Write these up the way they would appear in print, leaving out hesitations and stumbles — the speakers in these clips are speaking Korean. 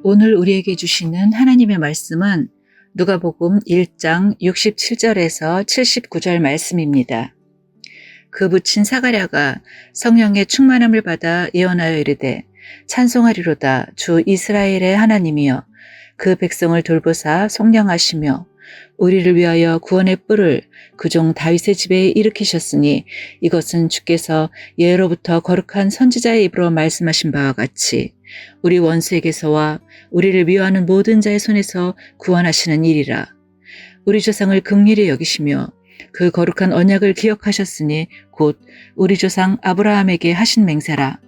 오늘 우리에게 주시는 하나님의 말씀은 누가복음 1장 67절에서 79절 말씀입니다. 그 부친 사가랴가 성령의 충만함을 받아 예언하여 이르되 찬송하리로다 주 이스라엘의 하나님이여 그 백성을 돌보사 속량하시며 우리를 위하여 구원의 뿔을 그 종 다윗의 집에 일으키셨으니 이것은 주께서 예로부터 거룩한 선지자의 입으로 말씀하신 바와 같이 우리 원수에게서와 우리를 미워하는 모든 자의 손에서 구원하시는 일이라. 우리 조상을 긍휼히 여기시며 그 거룩한 언약을 기억하셨으니 곧 우리 조상 아브라함에게 하신 맹세라.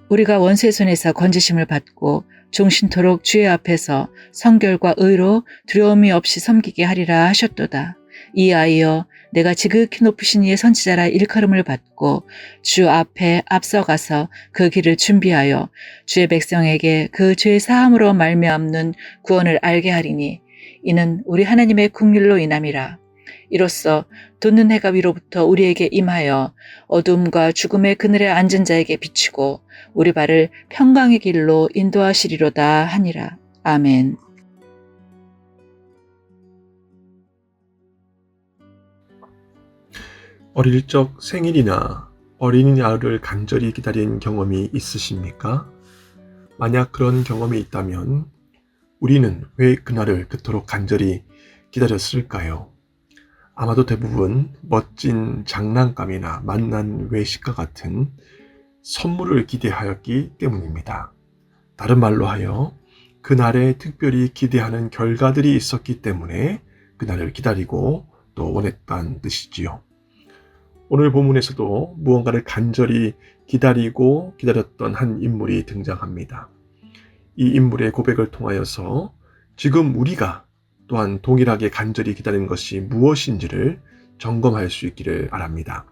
우리가 원수의 손에서 건지심을 받고 종신토록 주의 앞에서 성결과 의로 두려움이 없이 섬기게 하리라 하셨도다. 이 아이여 내가 지극히 높으신 이의 선지자라 일컬음을 받고 주 앞에 앞서가서 그 길을 준비하여 주의 백성에게 그 죄의 사함으로 말미암는 구원을 알게 하리니 이는 우리 하나님의 긍휼로 인함이라. 이로써 돋는 해가 위로부터 우리에게 임하여 어둠과 죽음의 그늘에 앉은 자에게 비추고 우리 발을 평강의 길로 인도하시리로다 하니라. 아멘. 어릴 적 생일이나 어린이날을 간절히 기다린 경험이 있으십니까? 만약 그런 경험이 있다면 우리는 왜 그날을 그토록 간절히 기다렸을까요? 아마도 대부분 멋진 장난감이나 맛난 외식과 같은 선물을 기대하였기 때문입니다. 다른 말로 하여 그날에 특별히 기대하는 결과들이 있었기 때문에 그날을 기다리고 또 원했다는 뜻이지요. 오늘 본문에서도 무언가를 간절히 기다리고 기다렸던 한 인물이 등장합니다. 이 인물의 고백을 통하여서 지금 우리가 또한 동일하게 간절히 기다리는 것이 무엇인지를 점검할 수 있기를 바랍니다.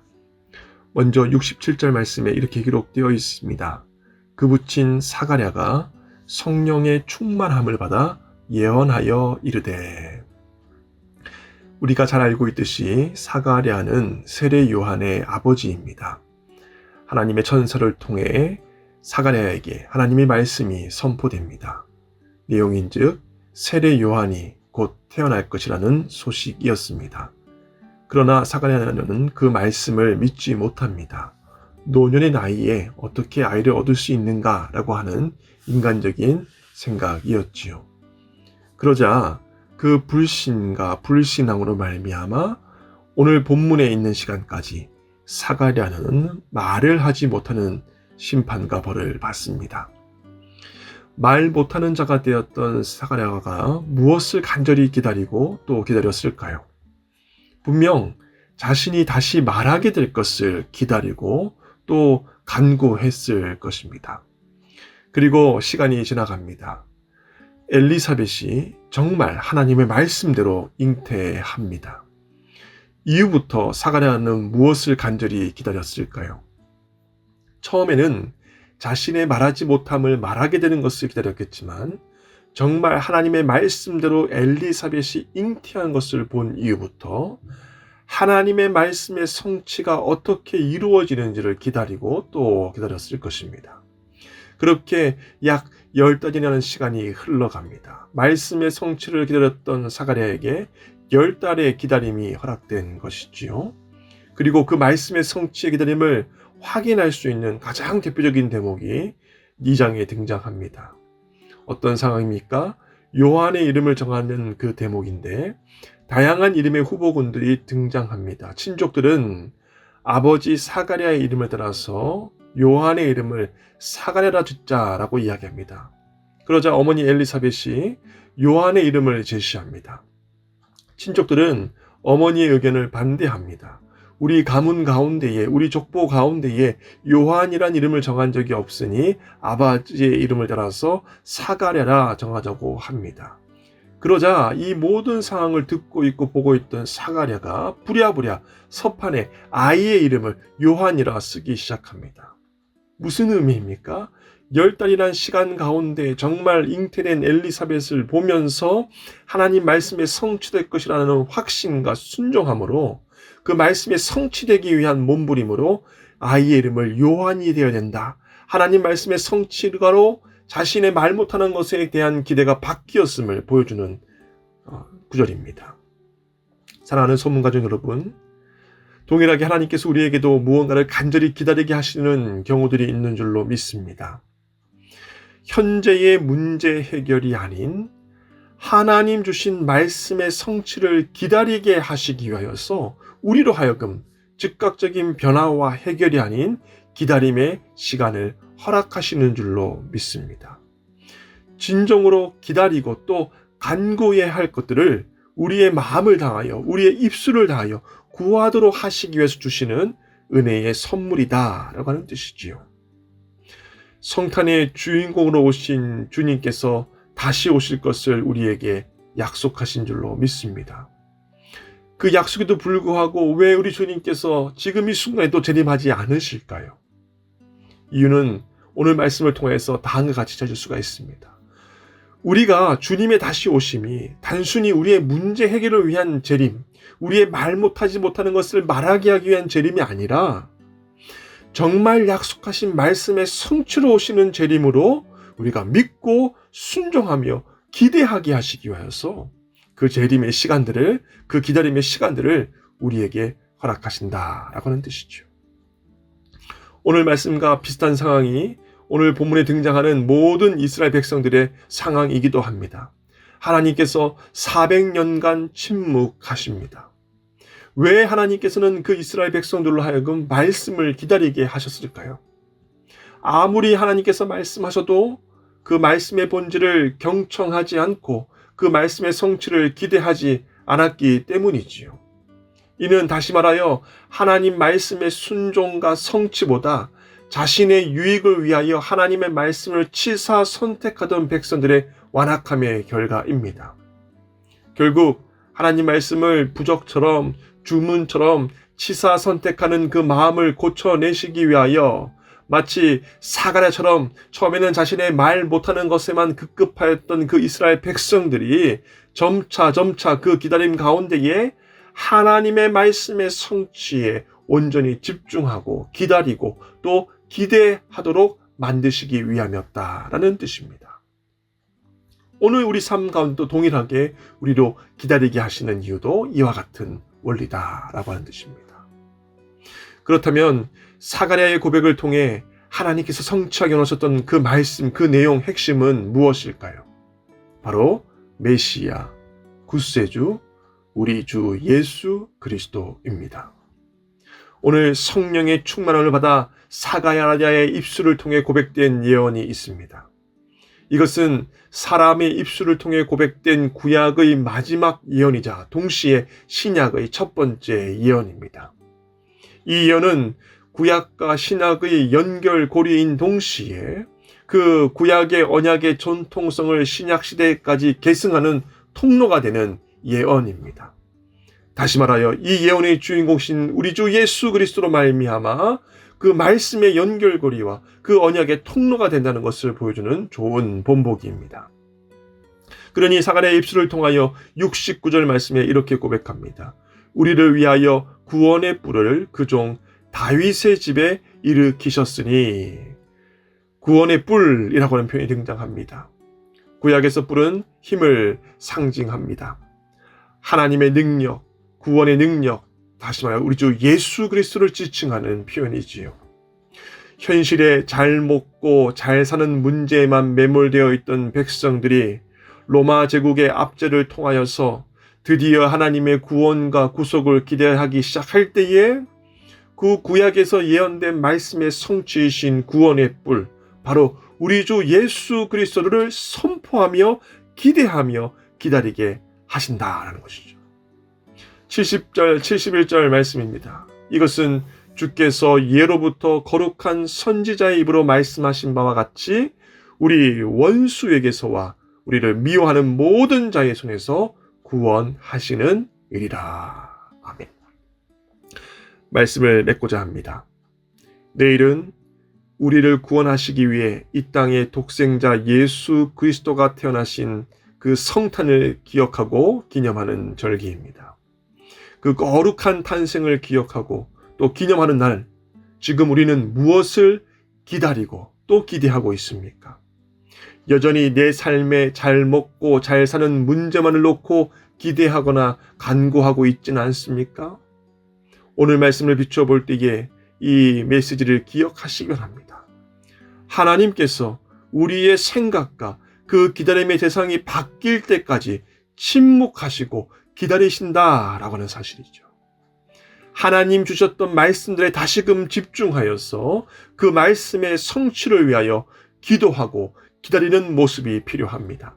먼저 67절 말씀에 이렇게 기록되어 있습니다. 그 부친 사가랴가 성령의 충만함을 받아 예언하여 이르되. 우리가 잘 알고 있듯이 사가랴는 세례 요한의 아버지입니다. 하나님의 천사를 통해 사가랴에게 하나님의 말씀이 선포됩니다. 내용인즉 세례 요한이 곧 태어날 것이라는 소식이었습니다. 그러나 사가랴는 그 말씀을 믿지 못합니다. 노년의 나이에 어떻게 아이를 얻을 수 있는가라고 하는 인간적인 생각이었지요. 그러자 그 불신과 불신앙으로 말미암아 오늘 본문에 있는 시간까지 사가랴는 말을 하지 못하는 심판과 벌을 받습니다. 말 못하는 자가 되었던 사가랴가 무엇을 간절히 기다리고 또 기다렸을까요? 분명 자신이 다시 말하게 될 것을 기다리고 또 간구했을 것입니다. 그리고 시간이 지나갑니다. 엘리사벳이 정말 하나님의 말씀대로 잉태합니다. 이후부터 사가랴는 무엇을 간절히 기다렸을까요? 처음에는 자신의 말하지 못함을 말하게 되는 것을 기다렸겠지만 정말 하나님의 말씀대로 엘리사벳이 잉태한 것을 본 이후부터 하나님의 말씀의 성취가 어떻게 이루어지는지를 기다리고 또 기다렸을 것입니다. 그렇게 약 10달이라는 시간이 흘러갑니다. 말씀의 성취를 기다렸던 사가랴에게 10달의 기다림이 허락된 것이지요. 그리고 그 말씀의 성취의 기다림을 확인할 수 있는 가장 대표적인 대목이 2장에 등장합니다. 어떤 상황입니까? 요한의 이름을 정하는 그 대목인데 다양한 이름의 후보군들이 등장합니다. 친족들은 아버지 사가랴의 이름을 따라서 요한의 이름을 사가랴라 짓자라고 이야기합니다. 그러자 어머니 엘리사벳이 요한의 이름을 제시합니다. 친족들은 어머니의 의견을 반대합니다. 우리 가문 가운데에, 우리 족보 가운데에 요한이란 이름을 정한 적이 없으니 아버지의 이름을 따라서 사가랴라 정하자고 합니다. 그러자 이 모든 상황을 듣고 있고 보고 있던 사가랴가 부랴부랴 서판에 아이의 이름을 요한이라 쓰기 시작합니다. 무슨 의미입니까? 10달이란 시간 가운데 정말 잉태된 엘리사벳을 보면서 하나님 말씀에 성취될 것이라는 확신과 순종함으로 그 말씀에 성취되기 위한 몸부림으로 아이의 이름을 요한이 되어야 된다. 하나님 말씀의 성취가로 자신의 말 못하는 것에 대한 기대가 바뀌었음을 보여주는 구절입니다. 사랑하는 소문가족 여러분, 동일하게 하나님께서 우리에게도 무언가를 간절히 기다리게 하시는 경우들이 있는 줄로 믿습니다. 현재의 문제 해결이 아닌 하나님 주신 말씀의 성취를 기다리게 하시기 위하여서 우리로 하여금 즉각적인 변화와 해결이 아닌 기다림의 시간을 허락하시는 줄로 믿습니다. 진정으로 기다리고 또 간구해야 할 것들을 우리의 마음을 다하여 우리의 입술을 다하여 구하도록 하시기 위해서 주시는 은혜의 선물이다라고 하는 뜻이지요. 성탄의 주인공으로 오신 주님께서 다시 오실 것을 우리에게 약속하신 줄로 믿습니다. 그 약속에도 불구하고 왜 우리 주님께서 지금 이 순간에도 재림하지 않으실까요? 이유는 오늘 말씀을 통해서 다음과 같이 찾을 수가 있습니다. 우리가 주님의 다시 오심이 단순히 우리의 문제 해결을 위한 재림, 우리의 말 못하지 못하는 것을 말하게 하기 위한 재림이 아니라 정말 약속하신 말씀의 성취로 오시는 재림으로 우리가 믿고 순종하며 기대하게 하시기 위하여서 그 재림의 시간들을, 그 기다림의 시간들을 우리에게 허락하신다라고 하는 뜻이죠. 오늘 말씀과 비슷한 상황이 오늘 본문에 등장하는 모든 이스라엘 백성들의 상황이기도 합니다. 하나님께서 400년간 침묵하십니다. 왜 하나님께서는 그 이스라엘 백성들로 하여금 말씀을 기다리게 하셨을까요? 아무리 하나님께서 말씀하셔도 그 말씀의 본질을 경청하지 않고 그 말씀의 성취를 기대하지 않았기 때문이지요. 이는 다시 말하여 하나님 말씀의 순종과 성취보다 자신의 유익을 위하여 하나님의 말씀을 치사 선택하던 백성들의 완악함의 결과입니다. 결국 하나님 말씀을 부적처럼 주문처럼 치사 선택하는 그 마음을 고쳐내시기 위하여 마치 사가랴처럼 처음에는 자신의 말 못하는 것에만 급급하였던 그 이스라엘 백성들이 점차 그 기다림 가운데에 하나님의 말씀의 성취에 온전히 집중하고 기다리고 또 기대하도록 만드시기 위함이었다라는 뜻입니다. 오늘 우리 삶 가운데도 동일하게 우리로 기다리게 하시는 이유도 이와 같은 원리다라고 하는 뜻입니다. 그렇다면 사가랴의 고백을 통해 하나님께서 성취하게 놓으셨던 그 말씀, 그 내용 핵심은 무엇일까요? 바로 메시아, 구세주, 우리 주 예수 그리스도입니다. 오늘 성령의 충만함을 받아 사가랴의 입술을 통해 고백된 예언이 있습니다. 이것은 사람의 입술을 통해 고백된 구약의 마지막 예언이자 동시에 신약의 첫 번째 예언입니다. 이 예언은 구약과 신약의 연결고리인 동시에 그 구약의 언약의 전통성을 신약 시대까지 계승하는 통로가 되는 예언입니다. 다시 말하여 이 예언의 주인공신 우리 주 예수 그리스도로 말미암아 그 말씀의 연결고리와 그 언약의 통로가 된다는 것을 보여주는 좋은 본보기입니다. 그러니 사가랴의 입술을 통하여 69절 말씀에 이렇게 고백합니다. 우리를 위하여 구원의 뿔을 그 종 다윗의 집에 일으키셨으니. 구원의 뿔이라고 하는 표현이 등장합니다. 구약에서 뿔은 힘을 상징합니다. 하나님의 능력, 구원의 능력, 다시 말해 우리 주 예수 그리스도를 지칭하는 표현이지요. 현실에 잘 먹고 잘 사는 문제에만 매몰되어 있던 백성들이 로마 제국의 압제를 통하여서 드디어 하나님의 구원과 구속을 기대하기 시작할 때에 그 구약에서 예언된 말씀의 성취이신 구원의 뿔, 바로 우리 주 예수 그리스도를 선포하며 기대하며 기다리게 하신다라는 것이죠. 70절, 71절 말씀입니다. 이것은 주께서 예로부터 거룩한 선지자의 입으로 말씀하신 바와 같이 우리 원수에게서와 우리를 미워하는 모든 자의 손에서 구원하시는 일이라. 아멘. 말씀을 맺고자 합니다. 내일은 우리를 구원하시기 위해 이 땅의 독생자 예수 그리스도가 태어나신 그 성탄을 기억하고 기념하는 절기입니다. 그 거룩한 탄생을 기억하고 또 기념하는 날, 지금 우리는 무엇을 기다리고 또 기대하고 있습니까? 여전히 내 삶에 잘 먹고 잘 사는 문제만을 놓고 기대하거나 간구하고 있지는 않습니까? 오늘 말씀을 비춰볼 때에 이 메시지를 기억하시기 바랍니다. 하나님께서 우리의 생각과 그 기다림의 대상이 바뀔 때까지 침묵하시고 기다리신다라고 하는 사실이죠. 하나님 주셨던 말씀들에 다시금 집중하여서 그 말씀의 성취를 위하여 기도하고 기다리는 모습이 필요합니다.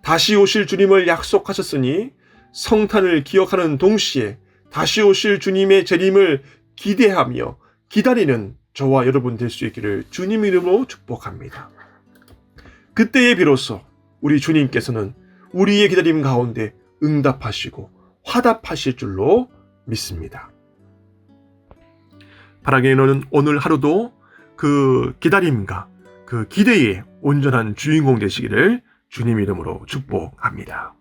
다시 오실 주님을 약속하셨으니 성탄을 기억하는 동시에 다시 오실 주님의 재림을 기대하며 기다리는 저와 여러분 될 수 있기를 주님 이름으로 축복합니다. 그때에 비로소 우리 주님께서는 우리의 기다림 가운데 응답하시고 화답하실 줄로 믿습니다. 바라기는 오늘 하루도 그 기다림과 그 기대의 온전한 주인공 되시기를 주님 이름으로 축복합니다.